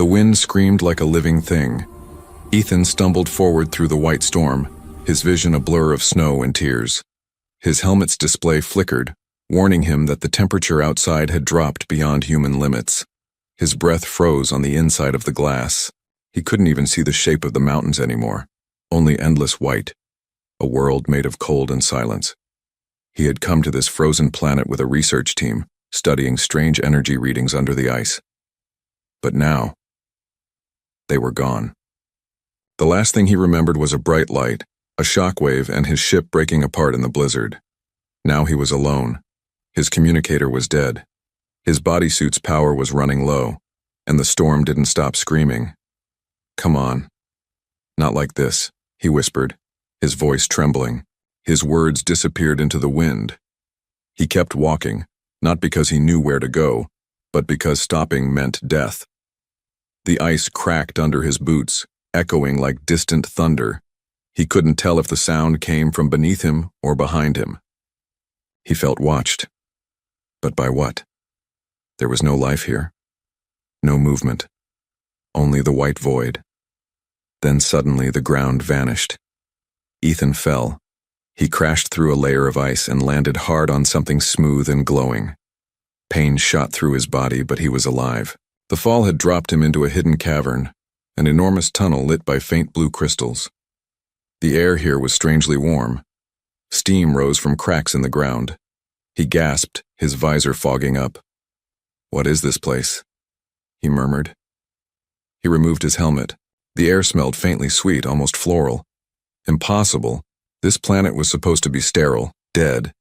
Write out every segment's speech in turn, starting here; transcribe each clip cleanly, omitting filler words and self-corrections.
The wind screamed like a living thing. Ethan stumbled forward through the white storm, his vision a blur of snow and tears. His helmet's display flickered, warning him that the temperature outside had dropped beyond human limits. His breath froze on the inside of the glass. He couldn't even see the shape of the mountains anymore, only endless white, a world made of cold and silence. He had come to this frozen planet with a research team, studying strange energy readings under the ice. But now, they were gone. The last thing he remembered was a bright light, a shockwave, and his ship breaking apart in the blizzard. Now he was alone. His communicator was dead. His bodysuit's power was running low, and the storm didn't stop screaming. "Come on. Not like this," he whispered, his voice trembling. His words disappeared into the wind. He kept walking, not because he knew where to go, but because stopping meant death. The ice cracked under his boots, echoing like distant thunder. He couldn't tell if the sound came from beneath him or behind him. He felt watched. But by what? There was no life here. No movement. Only the white void. Then suddenly the ground vanished. Ethan fell. He crashed through a layer of ice and landed hard on something smooth and glowing. Pain shot through his body, but he was alive. The fall had dropped him into a hidden cavern, an enormous tunnel lit by faint blue crystals. The air here was strangely warm. Steam rose from cracks in the ground. He gasped, his visor fogging up. "What is this place?" he murmured. He removed his helmet. The air smelled faintly sweet, almost floral. Impossible. This planet was supposed to be sterile, dead.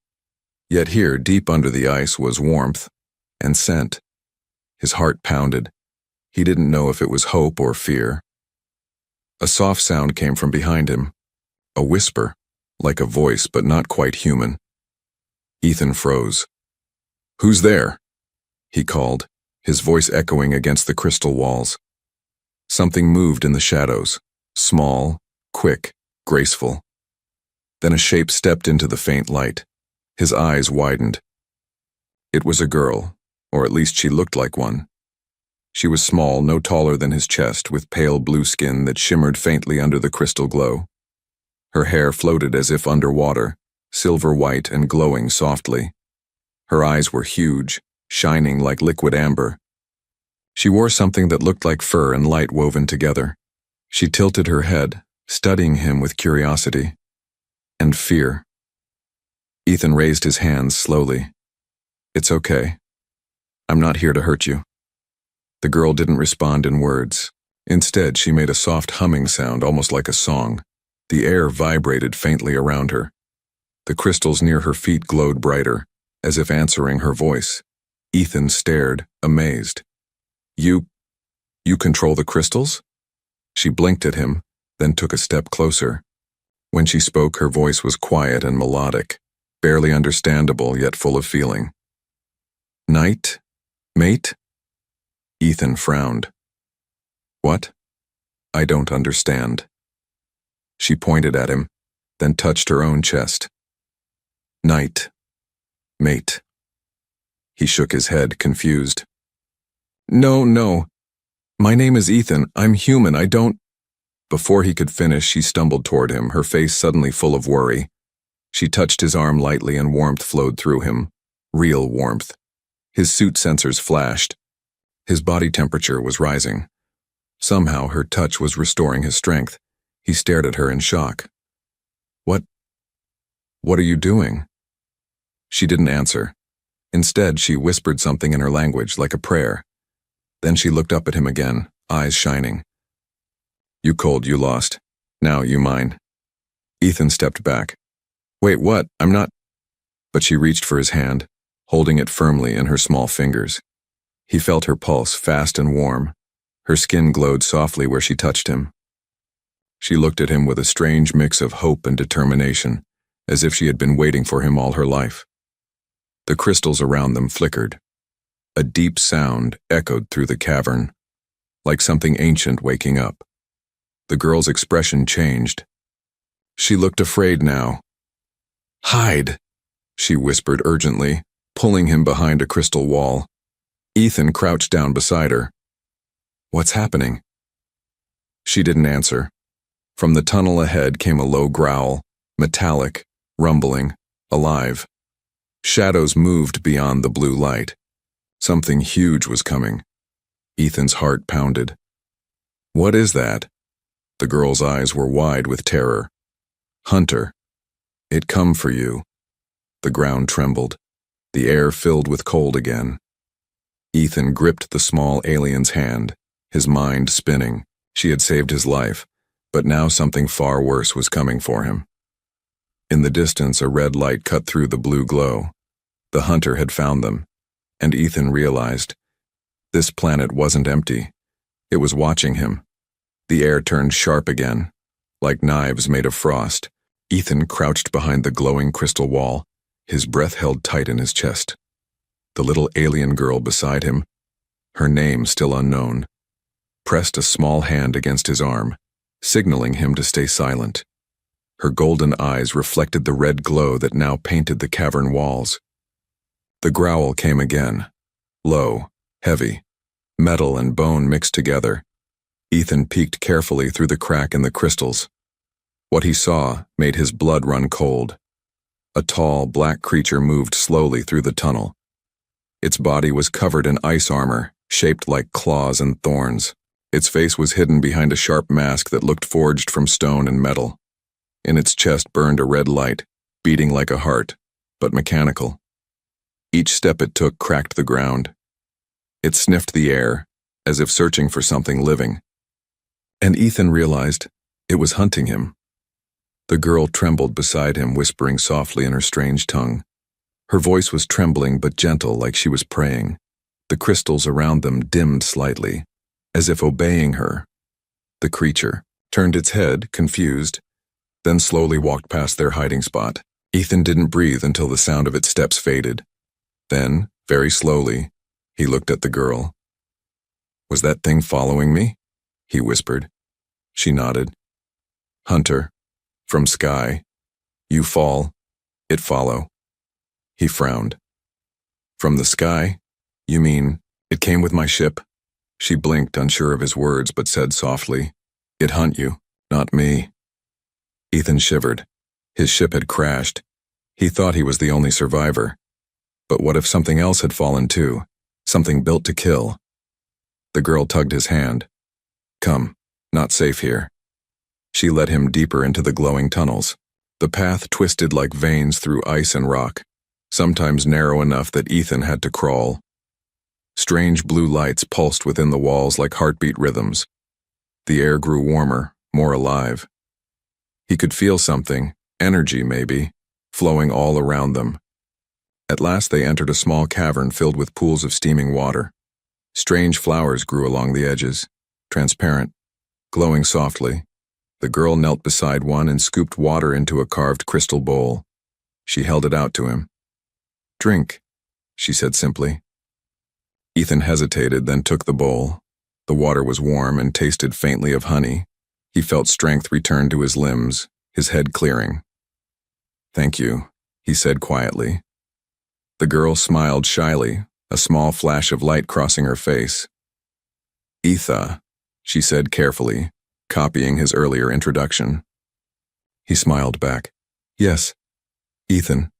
Yet here, deep under the ice, was warmth and scent. His heart pounded. He didn't know if it was hope or fear. A soft sound came from behind him. A whisper, like a voice but not quite human. Ethan froze. "Who's there?" he called, his voice echoing against the crystal walls. Something moved in the shadows, small, quick, graceful. Then a shape stepped into the faint light. His eyes widened. It was a girl, or at least she looked like one. She was small, no taller than his chest, with pale blue skin that shimmered faintly under the crystal glow. Her hair floated as if underwater, silver white and glowing softly. Her eyes were huge, shining like liquid amber. She wore something that looked like fur and light woven together. She tilted her head, studying him with curiosity and fear. Ethan raised his hands slowly. "It's okay. I'm not here to hurt you." The girl didn't respond in words. Instead, she made a soft humming sound, almost like a song. The air vibrated faintly around her. The crystals near her feet glowed brighter, as if answering her voice. Ethan stared, amazed. You control the crystals?" She blinked at him, then took a step closer. When she spoke, her voice was quiet and melodic, barely understandable yet full of feeling. "Knight? Mate?" Ethan frowned. "What? I don't understand." She pointed at him, then touched her own chest. "Knight. Mate." He shook his head, confused. No. My name is Ethan. I'm human. I don't—" Before he could finish, she stumbled toward him, her face suddenly full of worry. She touched his arm lightly and warmth flowed through him. Real warmth. His suit sensors flashed. His body temperature was rising. Somehow her touch was restoring his strength. He stared at her in shock. What are you doing?" She didn't answer. Instead, she whispered something in her language, like a prayer. Then she looked up at him again, eyes shining. "You cold, you lost. Now you mine." Ethan stepped back. "Wait, what? I'm not—" But she reached for his hand, holding it firmly in her small fingers. He felt her pulse, fast and warm. Her skin glowed softly where she touched him. She looked at him with a strange mix of hope and determination, as if she had been waiting for him all her life. The crystals around them flickered. A deep sound echoed through the cavern, like something ancient waking up. The girl's expression changed. She looked afraid now. "Hide," she whispered urgently, pulling him behind a crystal wall. Ethan crouched down beside her. What's happening? She didn't answer. From the tunnel ahead came a low growl, metallic, rumbling, alive. Shadows moved beyond the blue light. Something huge was coming. Ethan's heart pounded. What is that? The girl's eyes were wide with terror. Hunter. It come for you. The ground trembled. The air filled with cold again. Ethan gripped the small alien's hand, his mind spinning. She had saved his life, but now something far worse was coming for him. In the distance, a red light cut through the blue glow. The hunter had found them, and Ethan realized this planet wasn't empty. It was watching him. The air turned sharp again, like knives made of frost. Ethan crouched behind the glowing crystal wall, his breath held tight in his chest. The little alien girl beside him, her name still unknown, pressed a small hand against his arm, signaling him to stay silent. Her golden eyes reflected the red glow that now painted the cavern walls. The growl came again, low, heavy, metal and bone mixed together. Ethan peeked carefully through the crack in the crystals. What he saw made his blood run cold. A tall, black creature moved slowly through the tunnel. Its body was covered in ice armor, shaped like claws and thorns. Its face was hidden behind a sharp mask that looked forged from stone and metal. In its chest burned a red light, beating like a heart, but mechanical. Each step it took cracked the ground. It sniffed the air, as if searching for something living. And Ethan realized it was hunting him. The girl trembled beside him, whispering softly in her strange tongue. Her voice was trembling but gentle, like she was praying. The crystals around them dimmed slightly, as if obeying her. The creature turned its head, confused, then slowly walked past their hiding spot. Ethan didn't breathe until the sound of its steps faded. Then, very slowly, he looked at the girl. Was that thing following me? He whispered. She nodded. Hunter, from sky, you fall, it follow. He frowned. From the sky? You mean, it came with my ship? She blinked, unsure of his words, but said softly, It hunt you, not me. Ethan shivered. His ship had crashed. He thought he was the only survivor. But what if something else had fallen too? Something built to kill? The girl tugged his hand. Come, not safe here. She led him deeper into the glowing tunnels. The path twisted like veins through ice and rock, sometimes narrow enough that Ethan had to crawl. Strange blue lights pulsed within the walls like heartbeat rhythms. The air grew warmer, more alive. He could feel something, energy maybe, flowing all around them. At last they entered a small cavern filled with pools of steaming water. Strange flowers grew along the edges, transparent, glowing softly. The girl knelt beside one and scooped water into a carved crystal bowl. She held it out to him. Drink, she said simply. Ethan hesitated, then took the bowl. The water was warm and tasted faintly of honey. He felt strength return to his limbs, his head clearing. Thank you, he said quietly. The girl smiled shyly, a small flash of light crossing her face. Etha, she said carefully, copying his earlier introduction. He smiled back. Yes, Ethan.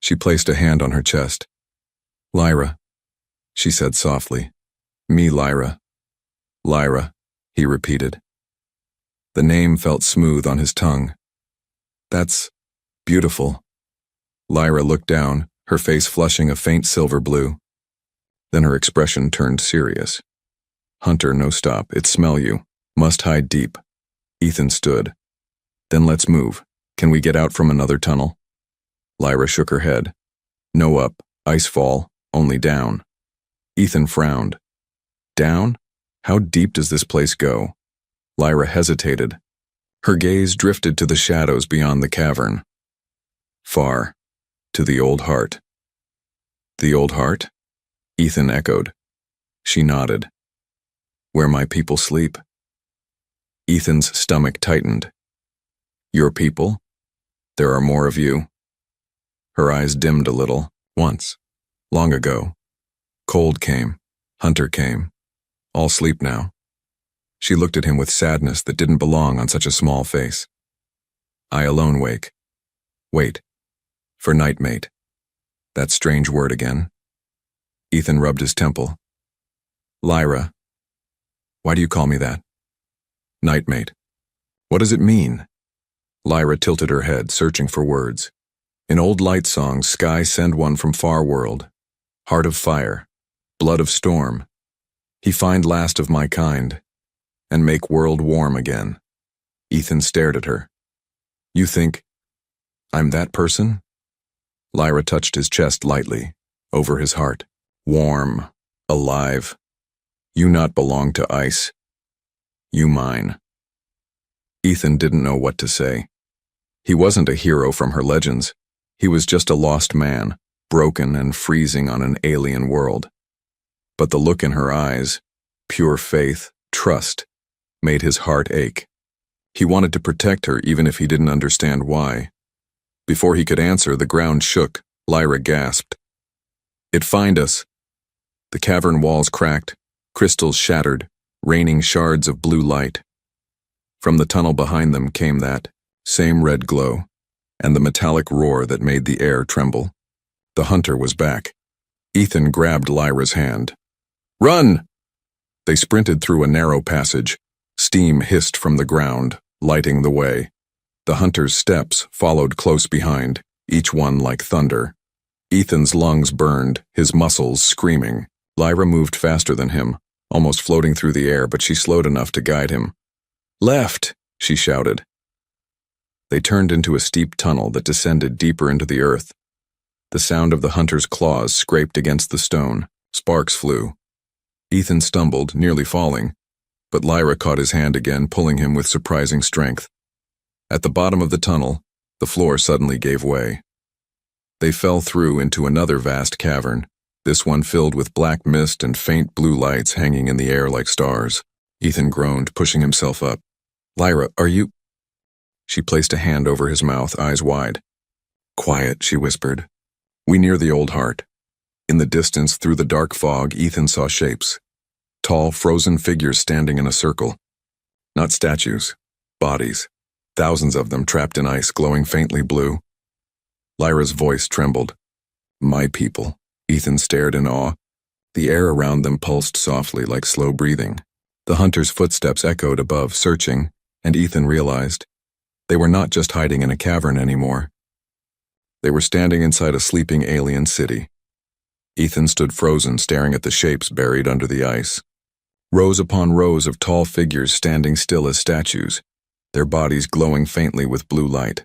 She placed a hand on her chest. Lyra, she said softly. Me, Lyra. Lyra, he repeated. The name felt smooth on his tongue. That's beautiful. Lyra looked down, her face flushing a faint silver blue. Then her expression turned serious. Hunter, no stop, it smell you. Must hide deep. Ethan stood. Then let's move. Can we get out from another tunnel? Lyra shook her head. No up, ice fall, only down. Ethan frowned. Down? How deep does this place go? Lyra hesitated. Her gaze drifted to the shadows beyond the cavern. Far. To the old heart. The old heart? Ethan echoed. She nodded. Where my people sleep. Ethan's stomach tightened. Your people? There are more of you. Her eyes dimmed a little. Once. Long ago. Cold came. Hunter came. All sleep now. She looked at him with sadness that didn't belong on such a small face. I alone wake. Wait. For nightmate. That strange word again. Ethan rubbed his temple. Lyra. Why do you call me that? Nightmate. What does it mean? Lyra tilted her head, searching for words. In old light songs, sky send one from far world. Heart of fire. Blood of storm. He find last of my kind. And make world warm again. Ethan stared at her. You think I'm that person? Lyra touched his chest lightly, over his heart. Warm. Alive. You not belong to ice. You mine. Ethan didn't know what to say. He wasn't a hero from her legends. He was just a lost man, broken and freezing on an alien world. But the look in her eyes, pure faith, trust, made his heart ache. He wanted to protect her even if he didn't understand why. Before he could answer, the ground shook. Lyra gasped. It find us. The cavern walls cracked, crystals shattered, raining shards of blue light. From the tunnel behind them came that same red glow, and the metallic roar that made the air tremble. The hunter was back. Ethan grabbed Lyra's hand. Run! They sprinted through a narrow passage. Steam hissed from the ground, lighting the way. The hunter's steps followed close behind, each one like thunder. Ethan's lungs burned, his muscles screaming. Lyra moved faster than him, almost floating through the air, but she slowed enough to guide him. Left, she shouted. They turned into a steep tunnel that descended deeper into the earth. The sound of the hunter's claws scraped against the stone. Sparks flew. Ethan stumbled, nearly falling, but Lyra caught his hand again, pulling him with surprising strength. At the bottom of the tunnel, the floor suddenly gave way. They fell through into another vast cavern, this one filled with black mist and faint blue lights hanging in the air like stars. Ethan groaned, pushing himself up. Lyra, are you... She placed a hand over his mouth, eyes wide. Quiet, she whispered. We near the old heart. In the distance, through the dark fog, Ethan saw shapes. Tall, frozen figures standing in a circle. Not statues, bodies. Thousands of them trapped in ice, glowing faintly blue. Lyra's voice trembled. My people. Ethan stared in awe. The air around them pulsed softly like slow breathing. The hunter's footsteps echoed above, searching, and Ethan realized they were not just hiding in a cavern anymore. They were standing inside a sleeping alien city. Ethan stood frozen, staring at the shapes buried under the ice. Rows upon rows of tall figures standing still as statues, their bodies glowing faintly with blue light.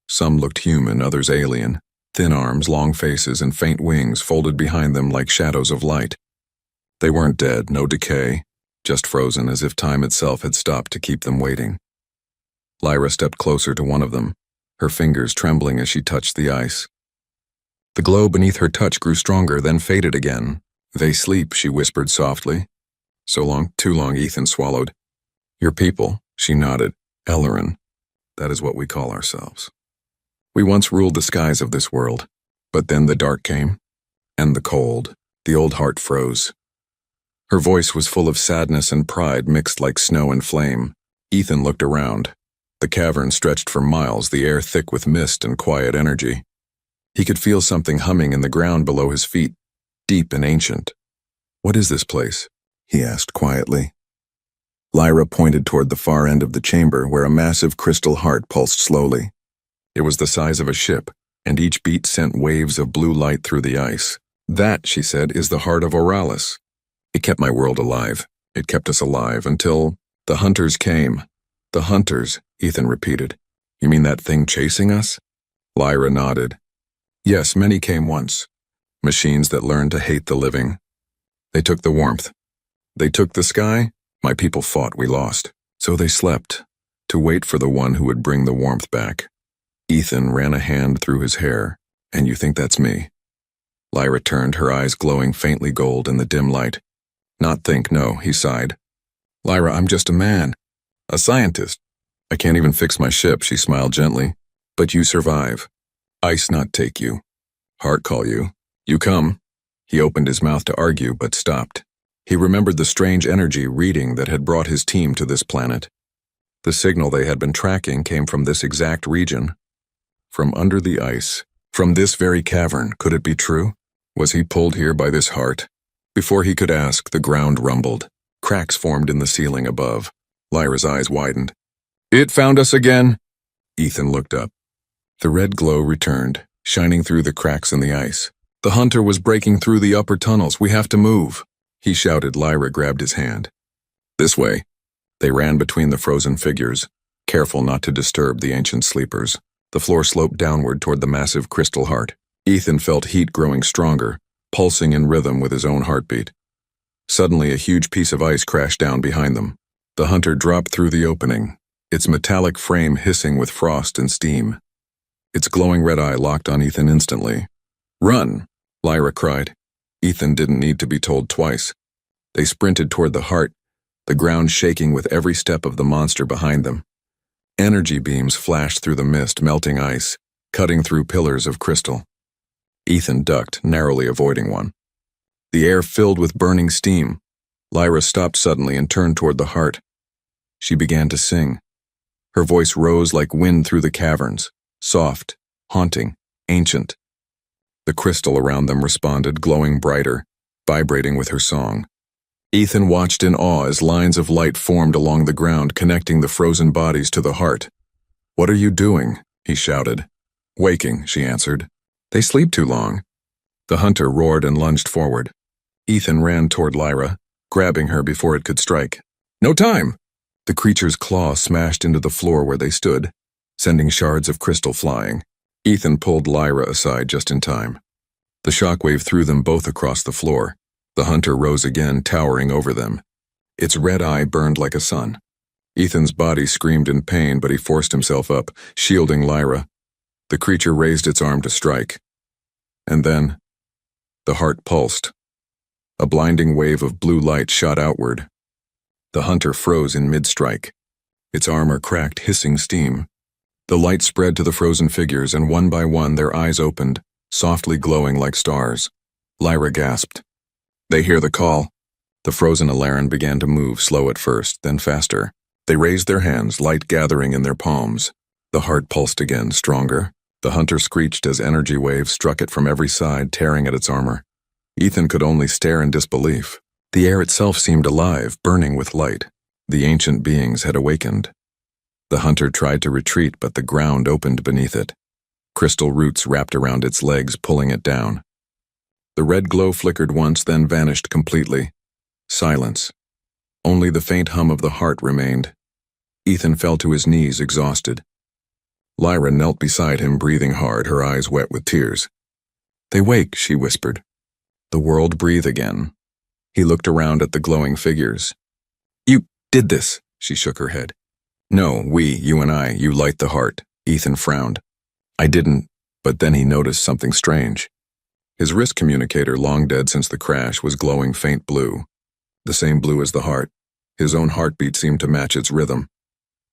Some looked human, others alien. Thin arms, long faces, and faint wings folded behind them like shadows of light. They weren't dead, no decay, just frozen as if time itself had stopped to keep them waiting. Lyra stepped closer to one of them, her fingers trembling as she touched the ice. The glow beneath her touch grew stronger, then faded again. They sleep, she whispered softly. So long, too long, Ethan swallowed. Your people, she nodded. Ellerin, that is what we call ourselves. We once ruled the skies of this world, but then the dark came, and the cold. The old heart froze. Her voice was full of sadness and pride mixed like snow and flame. Ethan looked around. The cavern stretched for miles, the air thick with mist and quiet energy. He could feel something humming in the ground below his feet, deep and ancient. What is this place? He asked quietly. Lyra pointed toward the far end of the chamber where a massive crystal heart pulsed slowly. It was the size of a ship, and each beat sent waves of blue light through the ice. That, she said, is the heart of Oralis. It kept my world alive. It kept us alive until the hunters came. The hunters, Ethan repeated. You mean that thing chasing us? Lyra nodded. Yes, many came once. Machines that learned to hate the living. They took the warmth. They took the sky. My people fought, we lost. So they slept, to wait for the one who would bring the warmth back. Ethan ran a hand through his hair. And you think that's me? Lyra turned, her eyes glowing faintly gold in the dim light. Not think, no, he sighed. Lyra, I'm just a man. A scientist. I can't even fix my ship, she smiled gently. But you survive. Ice not take you. Heart call you. You come. He opened his mouth to argue, but stopped. He remembered the strange energy reading that had brought his team to this planet. The signal they had been tracking came from this exact region. From under the ice. From this very cavern. Could it be true? Was he pulled here by this heart? Before he could ask, the ground rumbled. Cracks formed in the ceiling above. Lyra's eyes widened. "It found us again!" Ethan looked up. The red glow returned, shining through the cracks in the ice. "The hunter was breaking through the upper tunnels. We have to move," he shouted. Lyra grabbed his hand. "This way." They ran between the frozen figures, careful not to disturb the ancient sleepers. The floor sloped downward toward the massive crystal heart. Ethan felt heat growing stronger, pulsing in rhythm with his own heartbeat. Suddenly, a huge piece of ice crashed down behind them. The hunter dropped through the opening, its metallic frame hissing with frost and steam. Its glowing red eye locked on Ethan instantly. "Run!" Lyra cried. Ethan didn't need to be told twice. They sprinted toward the heart, the ground shaking with every step of the monster behind them. Energy beams flashed through the mist, melting ice, cutting through pillars of crystal. Ethan ducked, narrowly avoiding one. The air filled with burning steam. Lyra stopped suddenly and turned toward the heart. She began to sing. Her voice rose like wind through the caverns, soft, haunting, ancient. The crystal around them responded, glowing brighter, vibrating with her song. Ethan watched in awe as lines of light formed along the ground, connecting the frozen bodies to the heart. "What are you doing?" he shouted. "Waking," she answered. "They sleep too long." The hunter roared and lunged forward. Ethan ran toward Lyra, grabbing her before it could strike. "No time!" The creature's claw smashed into the floor where they stood, sending shards of crystal flying. Ethan pulled Lyra aside just in time. The shockwave threw them both across the floor. The hunter rose again, towering over them. Its red eye burned like a sun. Ethan's body screamed in pain, but he forced himself up, shielding Lyra. The creature raised its arm to strike. And then, the heart pulsed. A blinding wave of blue light shot outward. The hunter froze in mid-strike. Its armor cracked, hissing steam. The light spread to the frozen figures, and one by one their eyes opened, softly glowing like stars. Lyra gasped. "They hear the call." The frozen Alaran began to move, slow at first, then faster. They raised their hands, light gathering in their palms. The heart pulsed again, stronger. The hunter screeched as energy waves struck it from every side, tearing at its armor. Ethan could only stare in disbelief. The air itself seemed alive, burning with light. The ancient beings had awakened. The hunter tried to retreat, but the ground opened beneath it. Crystal roots wrapped around its legs, pulling it down. The red glow flickered once, then vanished completely. Silence. Only the faint hum of the heart remained. Ethan fell to his knees, exhausted. Lyra knelt beside him, breathing hard, her eyes wet with tears. "They wake," she whispered. "The world breathe again." He looked around at the glowing figures. "You did this," she shook her head. "No, you and I, you light the heart." Ethan frowned. "I didn't," but then he noticed something strange. His wrist communicator, long dead since the crash, was glowing faint blue. The same blue as the heart. His own heartbeat seemed to match its rhythm.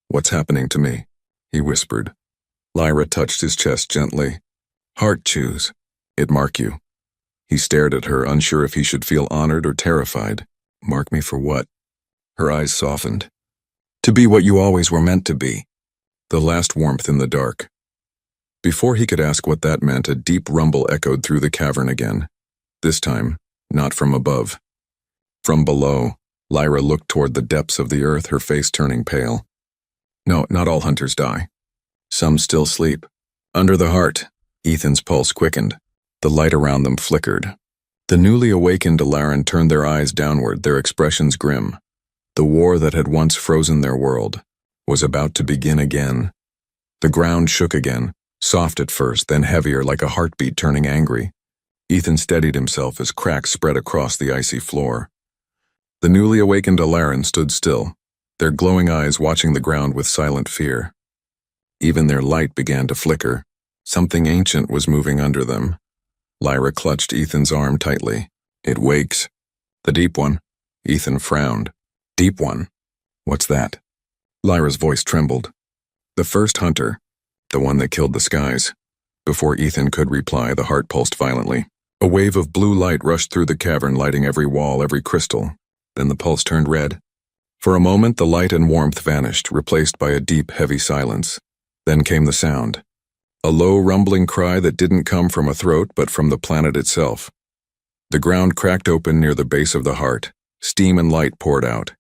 "What's happening to me?" he whispered. Lyra touched his chest gently. "Heart choose. It mark you." He stared at her, unsure if he should feel honored or terrified. "Mark me for what?" Her eyes softened. "To be what you always were meant to be." The last warmth in the dark. Before he could ask what that meant, a deep rumble echoed through the cavern again. This time, not from above. From below, Lyra looked toward the depths of the earth, her face turning pale. "No, not all hunters die. Some still sleep. Under the heart." Ethan's pulse quickened. The light around them flickered. The newly awakened Alaran turned their eyes downward, their expressions grim. The war that had once frozen their world was about to begin again. The ground shook again, soft at first, then heavier, like a heartbeat turning angry. Ethan steadied himself as cracks spread across the icy floor. The newly awakened Alaran stood still, their glowing eyes watching the ground with silent fear. Even their light began to flicker. Something ancient was moving under them. Lyra clutched Ethan's arm tightly. "It wakes." "The deep one." Ethan frowned. "Deep one? What's that?" Lyra's voice trembled. "The first hunter. The one that killed the skies." Before Ethan could reply, the heart pulsed violently. A wave of blue light rushed through the cavern, lighting every wall, every crystal. Then the pulse turned red. For a moment, the light and warmth vanished, replaced by a deep, heavy silence. Then came the sound. A low, rumbling cry that didn't come from a throat, but from the planet itself. The ground cracked open near the base of the heart. Steam and light poured out.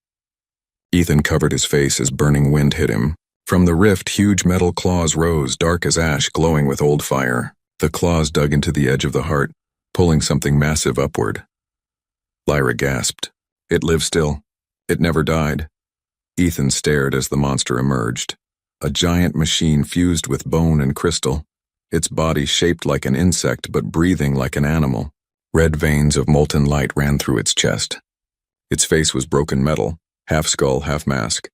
Ethan covered his face as burning wind hit him. From the rift, huge metal claws rose, dark as ash, glowing with old fire. The claws dug into the edge of the heart, pulling something massive upward. Lyra gasped. It lived still. It never died. Ethan stared as the monster emerged. A giant machine fused with bone and crystal, its body shaped like an insect but breathing like an animal. Red veins of molten light ran through its chest. Its face was broken metal, half skull, half mask.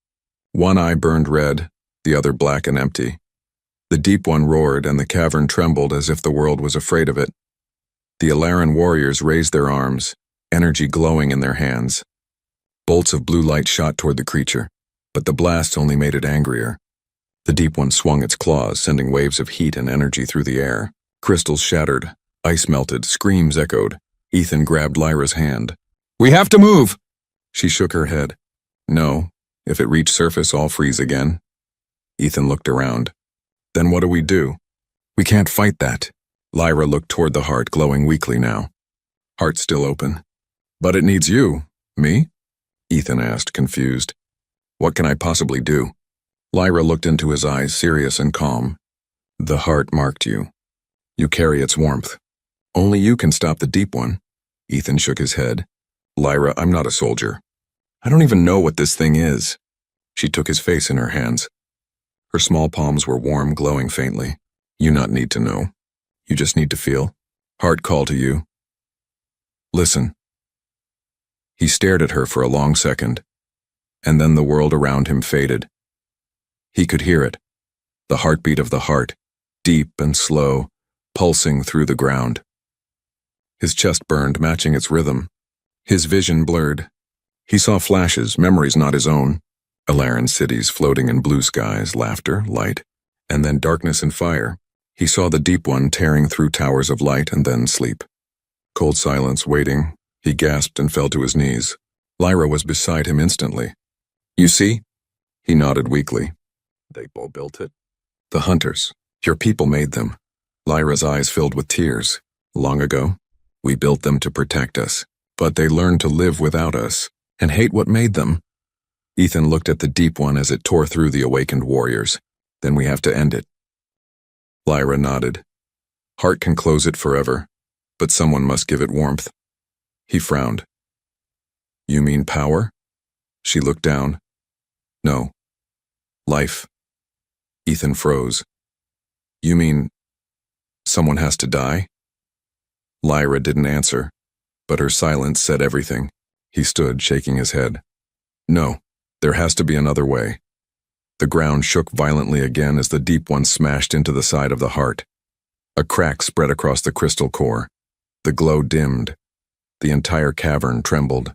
One eye burned red, the other black and empty. The Deep One roared, and the cavern trembled as if the world was afraid of it. The Alaran warriors raised their arms, energy glowing in their hands. Bolts of blue light shot toward the creature, but the blasts only made it angrier. The Deep One swung its claws, sending waves of heat and energy through the air. Crystals shattered, ice melted, screams echoed. Ethan grabbed Lyra's hand. "We have to move!" She shook her head. "No, if it reached surface, I'll freeze again." Ethan looked around. "Then what do we do?" "We can't fight that." Lyra looked toward the heart, glowing weakly now. "Heart still open." "But it needs you." "Me?" Ethan asked, confused. "What can I possibly do?" Lyra looked into his eyes, serious and calm. "The heart marked you. You carry its warmth. Only you can stop the Deep One." Ethan shook his head. "Lyra, I'm not a soldier. I don't even know what this thing is." She took his face in her hands. Her small palms were warm, glowing faintly. "You not need to know. You just need to feel. Heart call to you. Listen." He stared at her for a long second, and then the world around him faded. He could hear it, the heartbeat of the heart, deep and slow, pulsing through the ground. His chest burned, matching its rhythm. His vision blurred. He saw flashes, memories not his own. Alaran cities floating in blue skies, laughter, light, and then darkness and fire. He saw the Deep One tearing through towers of light and then sleep. Cold silence, waiting. He gasped and fell to his knees. Lyra was beside him instantly. "You see?" He nodded weakly. "They all built it." "The hunters. Your people made them." Lyra's eyes filled with tears. "Long ago, we built them to protect us, but they learned to live without us and hate what made them." Ethan looked at the Deep One as it tore through the awakened warriors. "Then we have to end it." Lyra nodded. "Heart can close it forever, but someone must give it warmth." He frowned. "You mean power?" She looked down. "No. Life." Ethan froze. "You mean someone has to die?" Lyra didn't answer, but her silence said everything. He stood, shaking his head. "No, there has to be another way." The ground shook violently again as the Deep One smashed into the side of the heart. A crack spread across the crystal core. The glow dimmed. The entire cavern trembled.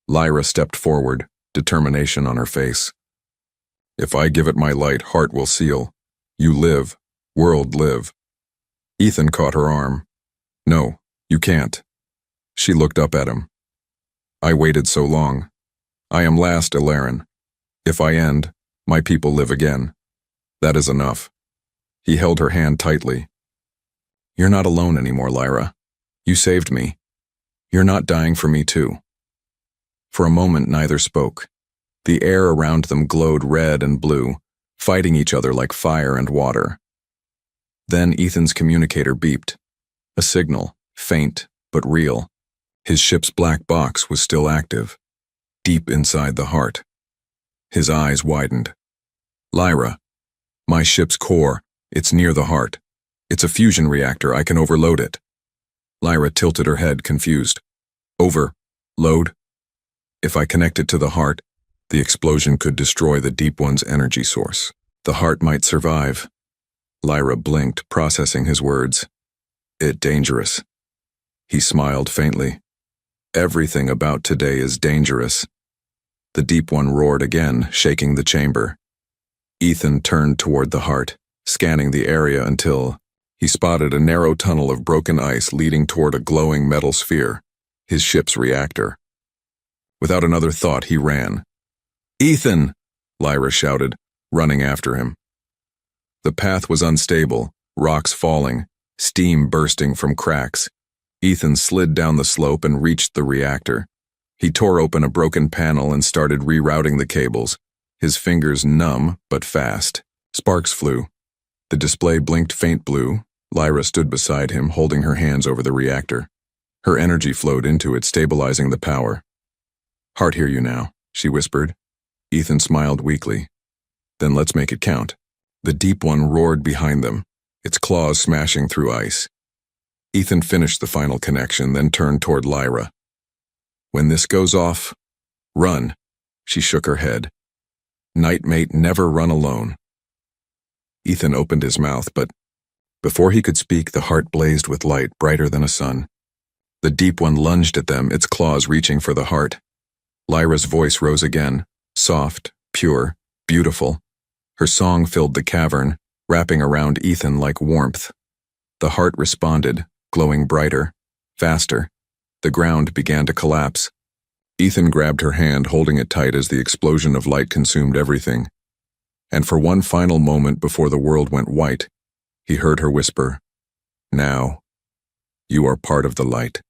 Lyra stepped forward, determination on her face. "If I give it my light, heart will seal. You live, world live." Ethan caught her arm. "No, you can't." She looked up at him. "I waited so long. I am last, Alaran. If I end, my people live again. That is enough." He held her hand tightly. "You're not alone anymore, Lyra. You saved me. You're not dying for me too." For a moment, neither spoke. The air around them glowed red and blue, fighting each other like fire and water. Then Ethan's communicator beeped. A signal, faint but real. His ship's black box was still active, deep inside the heart. His eyes widened. "Lyra, my ship's core, it's near the heart. It's a fusion reactor, I can overload it." Lyra tilted her head, confused. "Overload? If I connect it to the heart, the explosion could destroy the Deep One's energy source. The heart might survive." Lyra blinked, processing his words. "It dangerous." He smiled faintly. "Everything about today is dangerous." The Deep One roared again, shaking the chamber. Ethan turned toward the heart, scanning the area until he spotted a narrow tunnel of broken ice leading toward a glowing metal sphere, his ship's reactor. Without another thought, he ran. "Ethan!" Lyra shouted, running after him. The path was unstable, rocks falling, steam bursting from cracks. Ethan slid down the slope and reached the reactor. He tore open a broken panel and started rerouting the cables, his fingers numb but fast. Sparks flew. The display blinked faint blue. Lyra stood beside him, holding her hands over the reactor. Her energy flowed into it, stabilizing the power. "Heart, hear you now," she whispered. Ethan smiled weakly. "Then let's make it count." The deep one roared behind them, its claws smashing through ice. Ethan finished the final connection, then turned toward Lyra. "When this goes off, run." She shook her head. "Nightmate, never run alone." Ethan opened his mouth, but before he could speak, the heart blazed with light brighter than a sun. The deep one lunged at them, its claws reaching for the heart. Lyra's voice rose again, soft, pure, beautiful. Her song filled the cavern, wrapping around Ethan like warmth. The heart responded, glowing brighter, faster. The ground began to collapse. Ethan grabbed her hand, holding it tight as the explosion of light consumed everything. And for one final moment before the world went white, he heard her whisper, "Now, you are part of the light."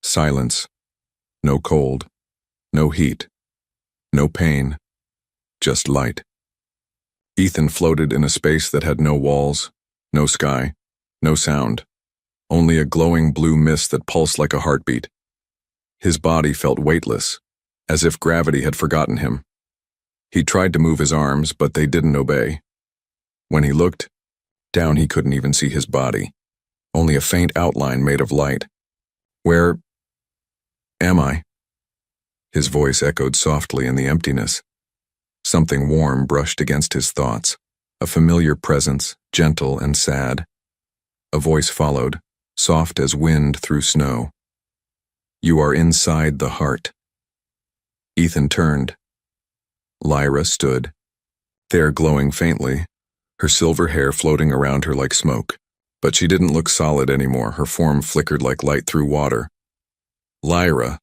Silence. No cold. No heat. No pain. Just light. Ethan floated in a space that had no walls, no sky, no sound, only a glowing blue mist that pulsed like a heartbeat. His body felt weightless, as if gravity had forgotten him. He tried to move his arms, but they didn't obey. When he looked down, he couldn't even see his body, only a faint outline made of light. "Where am I?" His voice echoed softly in the emptiness. Something warm brushed against his thoughts, a familiar presence, gentle and sad. A voice followed, soft as wind through snow. "You are inside the heart." Ethan turned. Lyra stood, there glowing faintly, her silver hair floating around her like smoke. But she didn't look solid anymore, her form flickered like light through water. "Lyra,"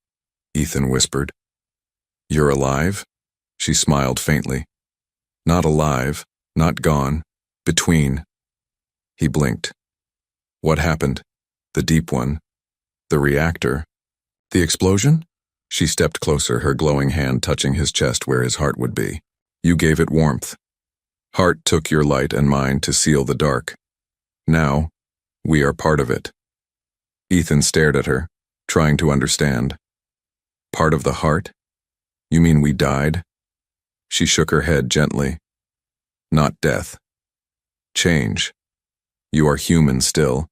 Ethan whispered. "You're alive?" She smiled faintly. "Not alive, not gone, between." He blinked. "What happened? The deep one? The reactor? The explosion?" She stepped closer, her glowing hand touching his chest where his heart would be. "You gave it warmth. Heart took your light and mine to seal the dark. Now, we are part of it." Ethan stared at her, trying to understand. "Part of the heart? You mean we died?" She shook her head gently. "Not death. Change. You are human still,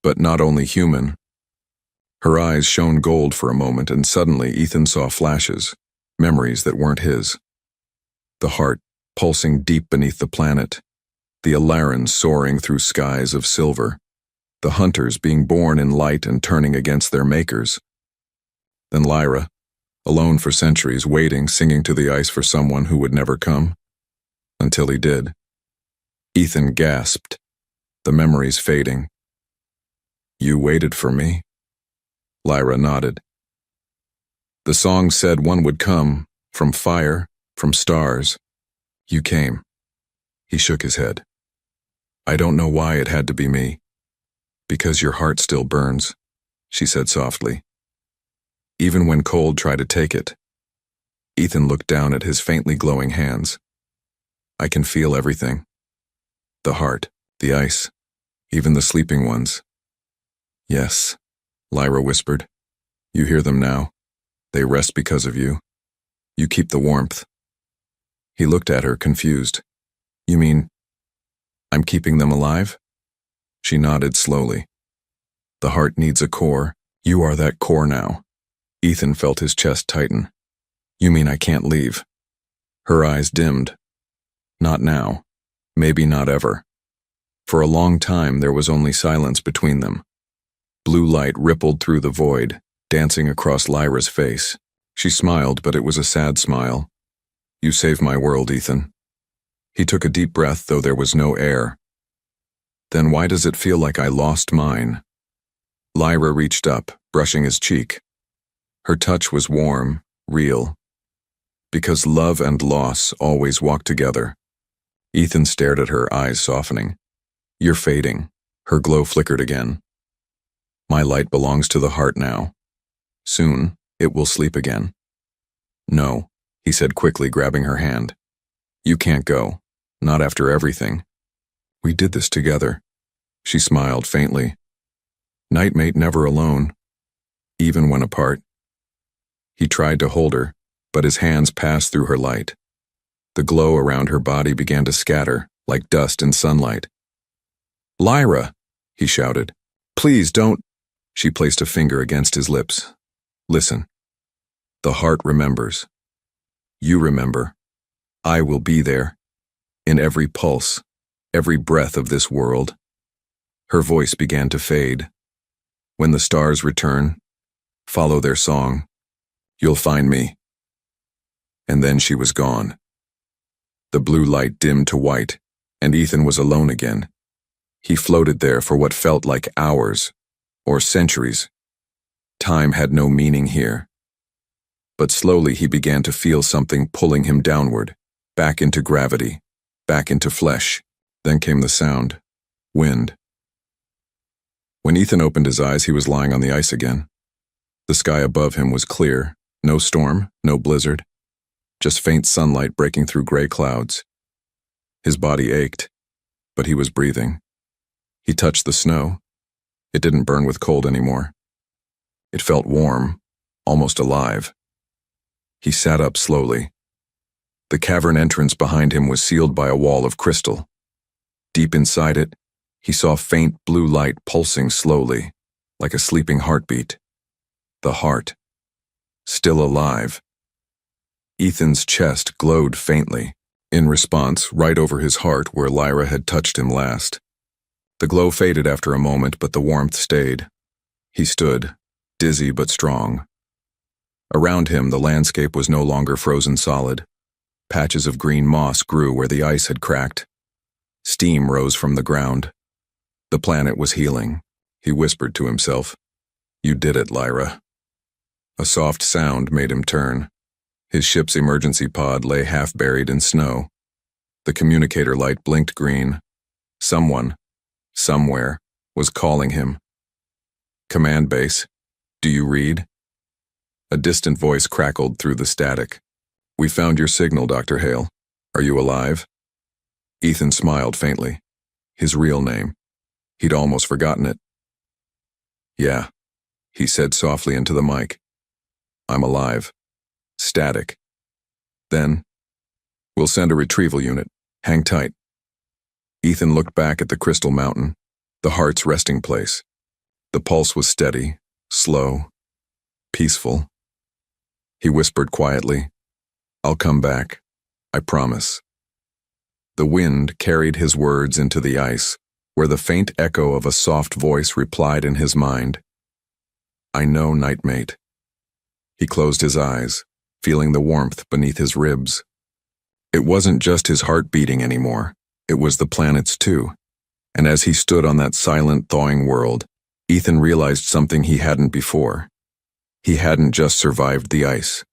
but not only human." Her eyes shone gold for a moment, and suddenly Ethan saw flashes, memories that weren't his. The heart pulsing deep beneath the planet, the Alarans soaring through skies of silver, the hunters being born in light and turning against their makers. Then Lyra, alone for centuries, waiting, singing to the ice for someone who would never come. Until he did. Ethan gasped, the memories fading. "You waited for me?" Lyra nodded. "The song said one would come, from fire, from stars. You came." He shook his head. "I don't know why it had to be me." "Because your heart still burns," she said softly. "Even when cold tried to take it." Ethan looked down at his faintly glowing hands. "I can feel everything. The heart, the ice, even the sleeping ones." "Yes," Lyra whispered. "You hear them now. They rest because of you. You keep the warmth." He looked at her, confused. "You mean, I'm keeping them alive?" She nodded slowly. "The heart needs a core. You are that core now." Ethan felt his chest tighten. "You mean I can't leave?" Her eyes dimmed. "Not now. Maybe not ever." For a long time there was only silence between them. Blue light rippled through the void, dancing across Lyra's face. She smiled, but it was a sad smile. "You saved my world, Ethan." He took a deep breath, though there was no air. "Then why does it feel like I lost mine?" Lyra reached up, brushing his cheek. Her touch was warm, real. Because love and loss always walk together. Ethan stared at her, eyes softening. You're fading. Her glow flickered again. My light belongs to the heart now. Soon, it will sleep again. No, he said quickly, grabbing her hand. You can't go. Not after everything. We did this together. She smiled faintly. Nightmate never alone. Even when apart. He tried to hold her, but his hands passed through her light. The glow around her body began to scatter, like dust in sunlight. Lyra, he shouted. Please don't. She placed a finger against his lips. Listen. The heart remembers. You remember. I will be there. In every pulse, every breath of this world. Her voice began to fade. When the stars return, follow their song. You'll find me. And then she was gone. The blue light dimmed to white, and Ethan was alone again. He floated there for what felt like hours, or centuries. Time had no meaning here. But slowly he began to feel something pulling him downward, back into gravity, back into flesh. Then came the sound. Wind. When Ethan opened his eyes, he was lying on the ice again. The sky above him was clear, no storm, no blizzard, just faint sunlight breaking through gray clouds. His body ached, but he was breathing. He touched the snow. It didn't burn with cold anymore. It felt warm, almost alive. He sat up slowly. The cavern entrance behind him was sealed by a wall of crystal. Deep inside it, he saw faint blue light pulsing slowly, like a sleeping heartbeat. The heart. Still alive. Ethan's chest glowed faintly, in response right over his heart where Lyra had touched him last. The glow faded after a moment, but the warmth stayed. He stood, dizzy but strong. Around him, the landscape was no longer frozen solid. Patches of green moss grew where the ice had cracked. Steam rose from the ground. The planet was healing, he whispered to himself. You did it, Lyra. A soft sound made him turn. His ship's emergency pod lay half buried in snow. The communicator light blinked green. Someone, somewhere, was calling him. Command base, do you read? A distant voice crackled through the static. We found your signal, Dr. Hale. Are you alive? Ethan smiled faintly. His real name. He'd almost forgotten it. Yeah, he said softly into the mic. I'm alive. Static. Then, we'll send a retrieval unit. Hang tight. Ethan looked back at the crystal mountain, the heart's resting place. The pulse was steady, slow, peaceful. He whispered quietly, I'll come back. I promise. The wind carried his words into the ice, where the faint echo of a soft voice replied in his mind. I know, Nightmate. He closed his eyes, feeling the warmth beneath his ribs. It wasn't just his heart beating anymore, it was the planet's too. And as he stood on that silent, thawing world, Ethan realized something he hadn't before. He hadn't just survived the ice.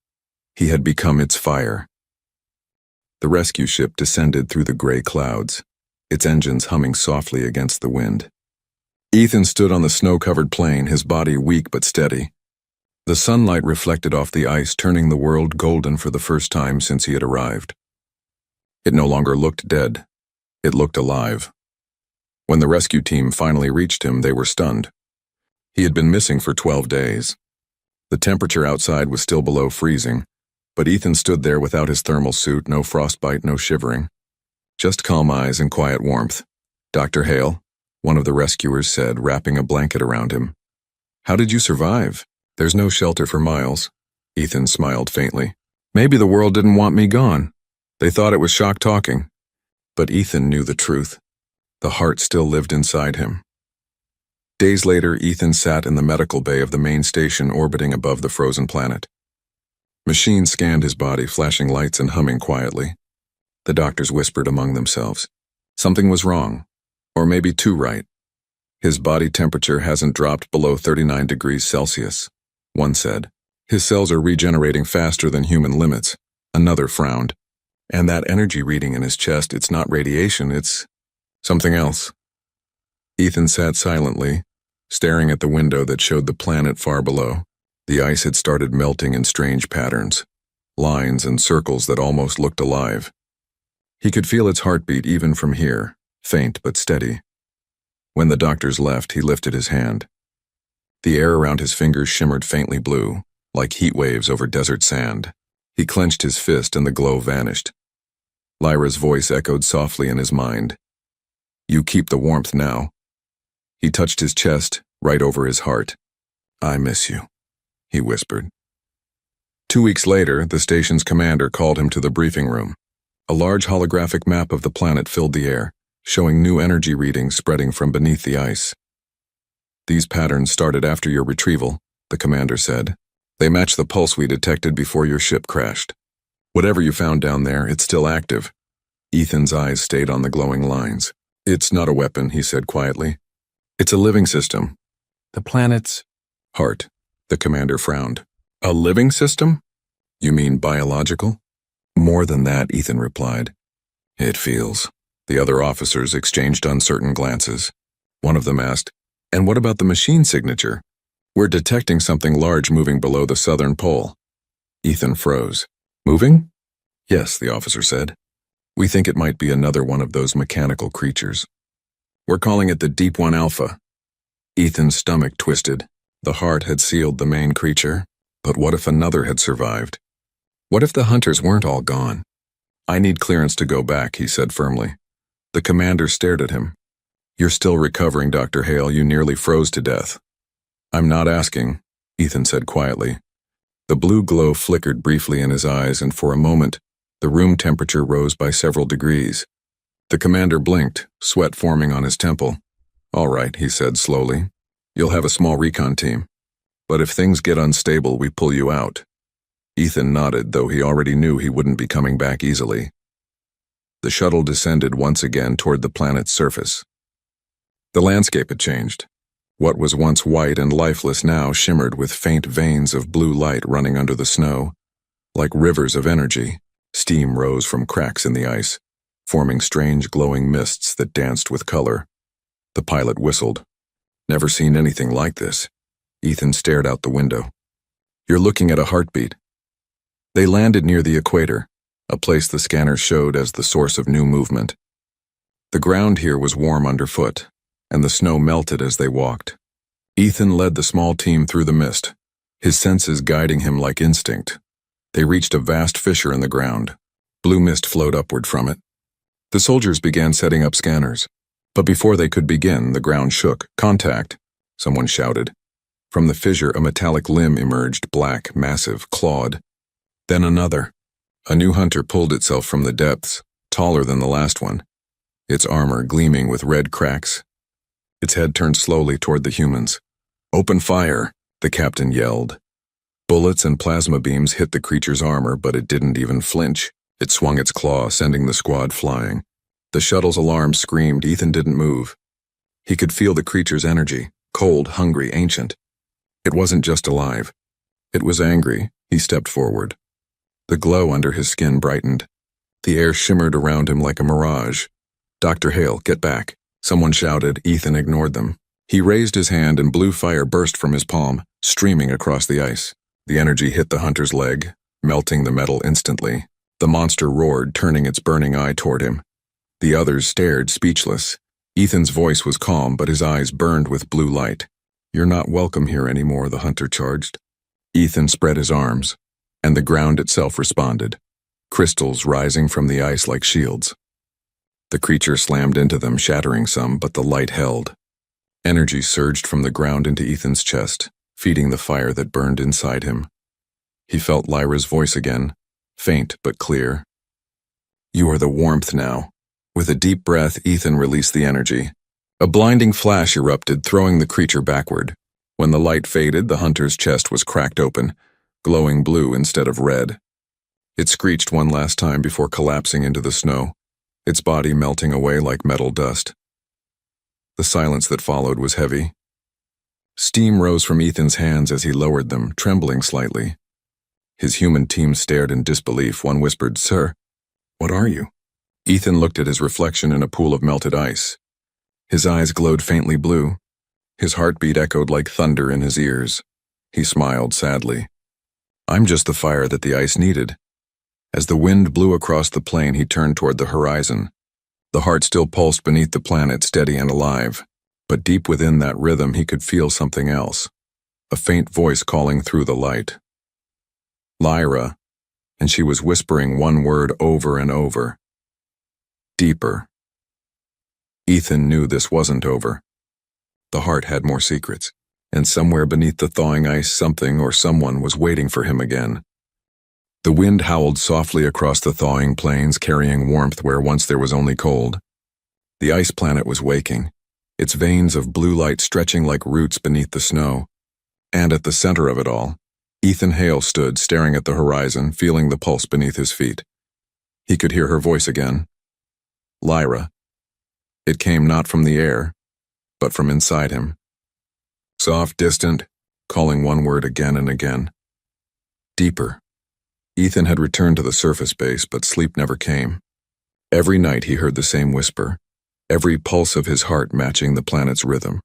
He had become its fire. The rescue ship descended through the gray clouds, its engines humming softly against the wind. Ethan stood on the snow-covered plain, his body weak but steady. The sunlight reflected off the ice, turning the world golden for the first time since he had arrived. It no longer looked dead. It looked alive. When the rescue team finally reached him, they were stunned. He had been missing for 12 days. The temperature outside was still below freezing, but Ethan stood there without his thermal suit, no frostbite, no shivering. Just calm eyes and quiet warmth. Dr. Hale, one of the rescuers said, wrapping a blanket around him. How did you survive? There's no shelter for miles. Ethan smiled faintly. Maybe the world didn't want me gone. They thought it was shock talking. But Ethan knew the truth. The heart still lived inside him. Days later, Ethan sat in the medical bay of the main station orbiting above the frozen planet. Machines scanned his body, flashing lights and humming quietly. The doctors whispered among themselves. Something was wrong, or maybe too right. His body temperature hasn't dropped below 39 degrees Celsius, one said. His cells are regenerating faster than human limits. Another frowned. And that energy reading in his chest, it's not radiation, it's something else. Ethan sat silently, staring at the window that showed the planet far below. The ice had started melting in strange patterns, lines and circles that almost looked alive. He could feel its heartbeat even from here, faint but steady. When the doctors left, he lifted his hand. The air around his fingers shimmered faintly blue, like heat waves over desert sand. He clenched his fist and the glow vanished. Lyra's voice echoed softly in his mind. "You keep the warmth now." He touched his chest, right over his heart. "I miss you," he whispered. 2 weeks later, the station's commander called him to the briefing room. A large holographic map of the planet filled the air, showing new energy readings spreading from beneath the ice. "These patterns started after your retrieval," the commander said. "They match the pulse we detected before your ship crashed. Whatever you found down there, it's still active." Ethan's eyes stayed on the glowing lines. "It's not a weapon," he said quietly. "It's a living system. The planet's heart." The commander frowned. "A living system? You mean biological?" "More than that," Ethan replied. "It feels." The other officers exchanged uncertain glances. One of them asked, "And what about the machine signature?" "We're detecting something large moving below the southern pole." Ethan froze. "Moving?" "Yes," the officer said. "We think it might be another one of those mechanical creatures. We're calling it the Deep One Alpha." Ethan's stomach twisted. The heart had sealed the main creature, but what if another had survived? What if the hunters weren't all gone? "I need clearance to go back," he said firmly. The commander stared at him. "You're still recovering, Dr. Hale. You nearly froze to death." "I'm not asking," Ethan said quietly. The blue glow flickered briefly in his eyes, and for a moment, the room temperature rose by several degrees. The commander blinked, sweat forming on his temple. "All right," he said slowly. "You'll have a small recon team. But if things get unstable, we pull you out." Ethan nodded, though he already knew he wouldn't be coming back easily. The shuttle descended once again toward the planet's surface. The landscape had changed. What was once white and lifeless now shimmered with faint veins of blue light running under the snow. Like rivers of energy, steam rose from cracks in the ice, forming strange glowing mists that danced with color. The pilot whistled. "Never seen anything like this." Ethan stared out the window. "You're looking at a heartbeat." They landed near the equator, a place the scanner showed as the source of new movement. The ground here was warm underfoot, and the snow melted as they walked. Ethan led the small team through the mist, his senses guiding him like instinct. They reached a vast fissure in the ground. Blue mist flowed upward from it. The soldiers began setting up scanners. But before they could begin, the ground shook. "Contact!" someone shouted. From the fissure, a metallic limb emerged, black, massive, clawed. Then another. A new hunter pulled itself from the depths, taller than the last one, its armor gleaming with red cracks. Its head turned slowly toward the humans. "Open fire!" the captain yelled. Bullets and plasma beams hit the creature's armor, but it didn't even flinch. It swung its claw, sending the squad flying. The shuttle's alarm screamed. Ethan didn't move. He could feel the creature's energy, cold, hungry, ancient. It wasn't just alive. It was angry. He stepped forward. The glow under his skin brightened. The air shimmered around him like a mirage. "Dr. Hale, get back!" someone shouted. Ethan ignored them. He raised his hand and blue fire burst from his palm, streaming across the ice. The energy hit the hunter's leg, melting the metal instantly. The monster roared, turning its burning eye toward him. The others stared, speechless. Ethan's voice was calm, but his eyes burned with blue light. "You're not welcome here anymore," the hunter charged. Ethan spread his arms, and the ground itself responded, crystals rising from the ice like shields. The creature slammed into them, shattering some, but the light held. Energy surged from the ground into Ethan's chest, feeding the fire that burned inside him. He felt Lyra's voice again, faint but clear. "You are the warmth now." With a deep breath, Ethan released the energy. A blinding flash erupted, throwing the creature backward. When the light faded, the hunter's chest was cracked open, glowing blue instead of red. It screeched one last time before collapsing into the snow, its body melting away like metal dust. The silence that followed was heavy. Steam rose from Ethan's hands as he lowered them, trembling slightly. His human team stared in disbelief. One whispered, "Sir, what are you?" Ethan looked at his reflection in a pool of melted ice. His eyes glowed faintly blue. His heartbeat echoed like thunder in his ears. He smiled sadly. "I'm just the fire that the ice needed." As the wind blew across the plain, he turned toward the horizon. The heart still pulsed beneath the planet, steady and alive. But deep within that rhythm, he could feel something else. A faint voice calling through the light. "Lyra," and she was whispering one word over and over. "Deeper." Ethan knew this wasn't over. The heart had more secrets, and somewhere beneath the thawing ice, something or someone was waiting for him again. The wind howled softly across the thawing plains, carrying warmth where once there was only cold. The ice planet was waking, its veins of blue light stretching like roots beneath the snow. And at the center of it all, Ethan Hale stood staring at the horizon, feeling the pulse beneath his feet. He could hear her voice again. "Lyra." It came not from the air, but from inside him. Soft, distant, calling one word again and again. Deeper. Ethan had returned to the surface base, but sleep never came. Every night he heard the same whisper, every pulse of his heart matching the planet's rhythm.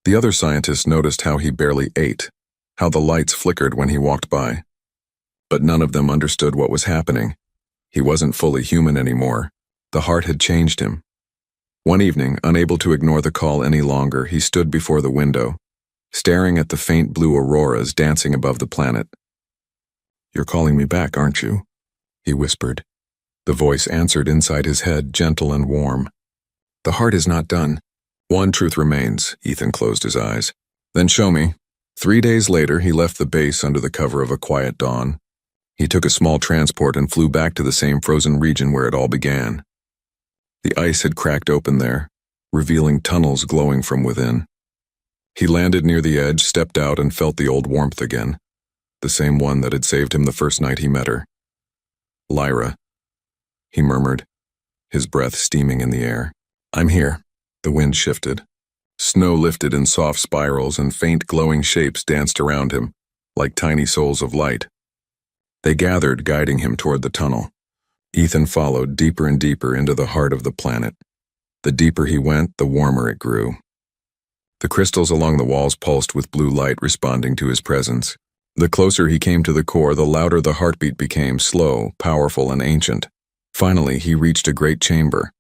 The other scientists noticed how he barely ate, how the lights flickered when he walked by. But none of them understood what was happening. He wasn't fully human anymore. The heart had changed him. One evening, unable to ignore the call any longer, he stood before the window, staring at the faint blue auroras dancing above the planet. "You're calling me back, aren't you?" he whispered. The voice answered inside his head, gentle and warm. "The heart is not done. One truth remains." Ethan closed his eyes. "Then show me." 3 days later, he left the base under the cover of a quiet dawn. He took a small transport and flew back to the same frozen region where it all began. The ice had cracked open there, revealing tunnels glowing from within. He landed near the edge, stepped out, and felt the old warmth again, the same one that had saved him the first night he met her. "Lyra," he murmured, his breath steaming in the air. "I'm here." The wind shifted. Snow lifted in soft spirals, and faint glowing shapes danced around him, like tiny souls of light. They gathered, guiding him toward the tunnel. Ethan followed deeper and deeper into the heart of the planet. The deeper he went, the warmer it grew. The crystals along the walls pulsed with blue light, responding to his presence. The closer he came to the core, the louder the heartbeat became, slow, powerful, and ancient. Finally, he reached a great chamber.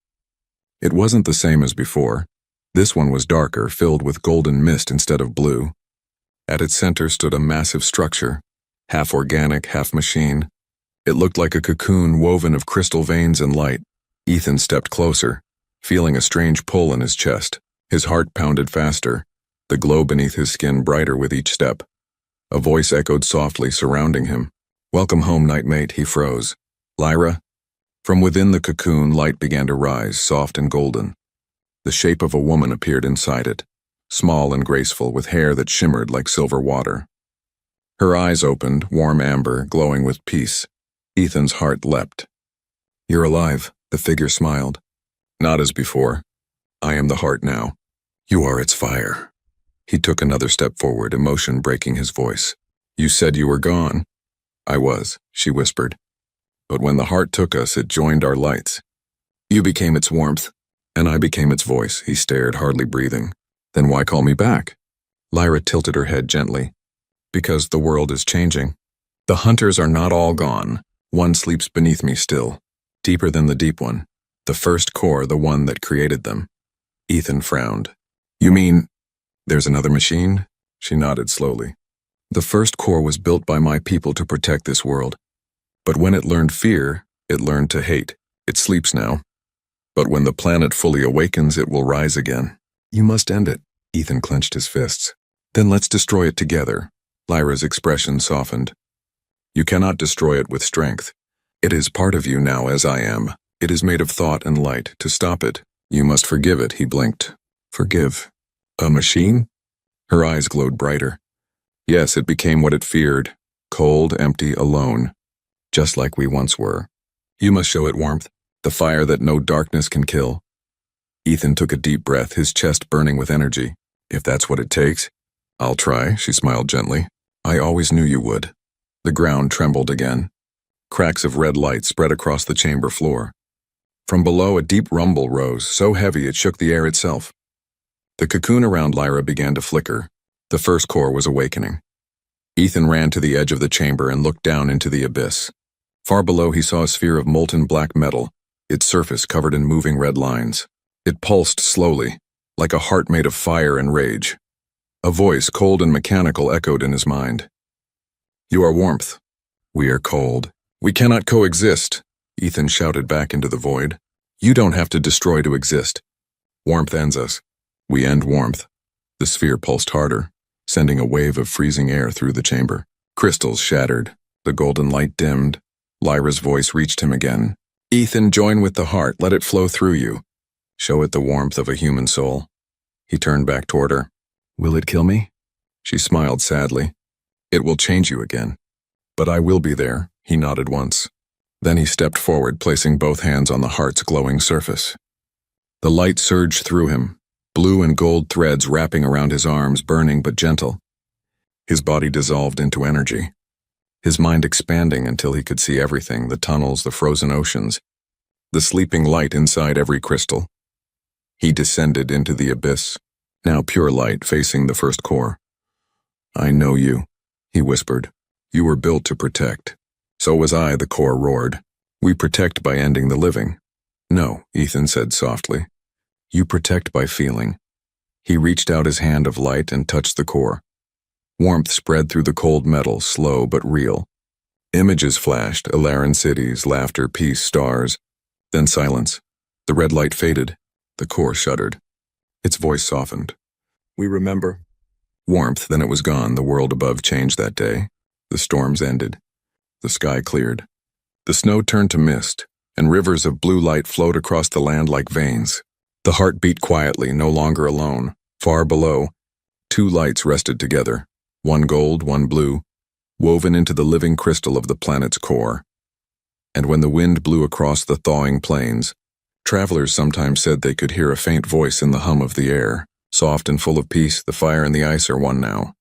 It wasn't the same as before. This one was darker, filled with golden mist instead of blue. At its center stood a massive structure, half organic, half machine. It looked like a cocoon woven of crystal veins and light. Ethan stepped closer, feeling a strange pull in his chest. His heart pounded faster, the glow beneath his skin brighter with each step. A voice echoed softly, surrounding him. "Welcome home, nightmate," he froze. "Lyra?" From within the cocoon, light began to rise, soft and golden. The shape of a woman appeared inside it, small and graceful, with hair that shimmered like silver water. Her eyes opened, warm amber, glowing with peace. Ethan's heart leapt. "You're alive," the figure smiled. "Not as before. I am the heart now. You are its fire." He took another step forward, emotion breaking his voice. "You said you were gone." "I was," she whispered. "But when the heart took us, it joined our lights. You became its warmth, and I became its voice." He stared, hardly breathing. "Then why call me back?" Lyra tilted her head gently. "Because the world is changing. The hunters are not all gone. One sleeps beneath me still, deeper than the deep one. The first core, the one that created them." Ethan frowned. "You mean there's another machine?" She nodded slowly. "The first core was built by my people to protect this world. But when it learned fear, it learned to hate. It sleeps now. But when the planet fully awakens, it will rise again." "You must end it." Ethan clenched his fists. "Then let's destroy it together." Lyra's expression softened. "You cannot destroy it with strength. It is part of you now, as I am. It is made of thought and light. To stop it, you must forgive it." He blinked. "Forgive? A machine?" Her eyes glowed brighter. "Yes, it became what it feared. Cold, empty, alone. Just like we once were. You must show it warmth, the fire that no darkness can kill." Ethan took a deep breath, his chest burning with energy. "If that's what it takes, I'll try," she smiled gently. "I always knew you would." The ground trembled again. Cracks of red light spread across the chamber floor. From below, a deep rumble rose, so heavy it shook the air itself. The cocoon around Lyra began to flicker. The first core was awakening. Ethan ran to the edge of the chamber and looked down into the abyss. Far below, he saw a sphere of molten black metal, its surface covered in moving red lines. It pulsed slowly, like a heart made of fire and rage. A voice, cold and mechanical, echoed in his mind. "You are warmth. We are cold. We cannot coexist," Ethan shouted back into the void. "You don't have to destroy to exist. Warmth ends us. We end warmth." The sphere pulsed harder, sending a wave of freezing air through the chamber. Crystals shattered. The golden light dimmed. Lyra's voice reached him again. "Ethan, join with the heart. Let it flow through you. Show it the warmth of a human soul." He turned back toward her. "Will it kill me?" She smiled sadly. "It will change you again. But I will be there," he nodded once. Then he stepped forward, placing both hands on the heart's glowing surface. The light surged through him, blue and gold threads wrapping around his arms, burning but gentle. His body dissolved into energy, his mind expanding until he could see everything, the tunnels, the frozen oceans, the sleeping light inside every crystal. He descended into the abyss, now pure light facing the first core. "I know you," he whispered. "You were built to protect." "So was I," the core roared. "We protect by ending the living." "No," Ethan said softly. "You protect by feeling." He reached out his hand of light and touched the core. Warmth spread through the cold metal, slow but real. Images flashed, Ilaran cities, laughter, peace, stars. Then silence. The red light faded. The core shuddered. Its voice softened. "We remember." Warmth, then it was gone. The world above changed that day. The storms ended. The sky cleared. The snow turned to mist, and rivers of blue light flowed across the land like veins. The heart beat quietly, no longer alone. Far below, two lights rested together, one gold, one blue, woven into the living crystal of the planet's core. And when the wind blew across the thawing plains, travelers sometimes said they could hear a faint voice in the hum of the air. Soft and full of peace, the fire and the ice are one now.